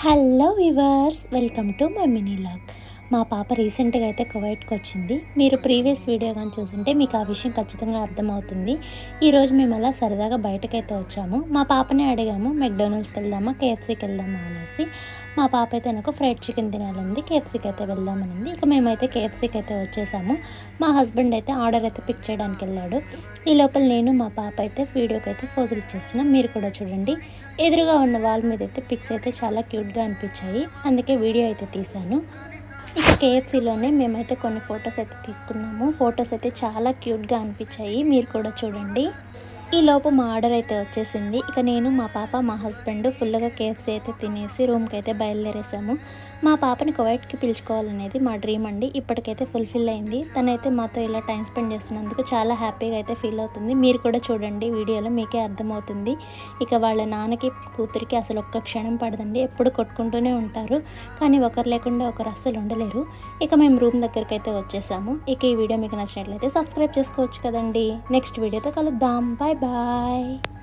Hello viewers, welcome to my mini log. మా పాప రీసెంట్గా అయితే కువైట్కి వచ్చింది. మీరు ప్రీవియస్ వీడియో కానీ చూస్తుంటే మీకు ఆ విషయం ఖచ్చితంగా అర్థమవుతుంది. ఈరోజు మేము అలా సరదాగా బయటకైతే వచ్చాము. మా పాపనే అడిగాము, మెక్డొనాల్డ్స్కి వెళ్దామా, కేఎఫ్సీకి వెళ్దామా అనేసి. మా పాప అయితే నాకు ఫ్రైడ్ చికెన్ తినాలంది, కేఎఫ్సీకి అయితే వెళ్దామనింది. ఇక మేమైతే కేఎఫ్సీకి అయితే వచ్చేసాము. మా హస్బెండ్ అయితే ఆర్డర్ అయితే పిక్ చేయడానికి వెళ్ళాడు. ఈ లోపల నేను మా పాప అయితే వీడియోకి అయితే ఫోజులు ఇచ్చేస్తున్నాం. మీరు కూడా చూడండి. ఎదురుగా ఉన్న వాల్ మీద అయితే పిక్స్ అయితే చాలా క్యూట్గా అనిపించాయి, అందుకే వీడియో అయితే తీశాను. ఇక కేఎఫ్సీలోనే మేమైతే కొన్ని ఫొటోస్ అయితే తీసుకున్నాము. ఫొటోస్ అయితే చాలా క్యూట్గా అనిపించాయి, మీరు కూడా చూడండి. ఈ లోపు మా ఆర్డర్ అయితే వచ్చేసింది. ఇక నేను, మా పాప, మా హస్బెండ్ ఫుల్గా కేఎఫ్సీ అయితే తినేసి రూమ్కి అయితే బయలుదేరేసాము. మా పాపని కువైట్కి పిలుచుకోవాలనేది మా డ్రీమ్ అండి. ఇప్పటికైతే ఫుల్ఫిల్ అయింది. తనైతే మాతో ఇలా టైం స్పెండ్ చేస్తున్నందుకు చాలా హ్యాపీగా అయితే ఫీల్ అవుతుంది. మీరు కూడా చూడండి, వీడియోలో మీకే అర్థమవుతుంది. ఇక వాళ్ళ నాన్నకి కూతురికి అసలు ఒక్క క్షణం పడదండి, ఎప్పుడు కొట్టుకుంటూనే ఉంటారు. కానీ ఒకరు లేకుండా ఒకరు అస్సలు ఉండలేరు. ఇక మేము రూమ్ దగ్గరికి అయితే వచ్చేసాము. ఇక ఈ వీడియో మీకు నచ్చినట్లయితే సబ్స్క్రైబ్ చేసుకోవచ్చు కదండి. నెక్స్ట్ వీడియోతో కలుద్దాం. Bye bye.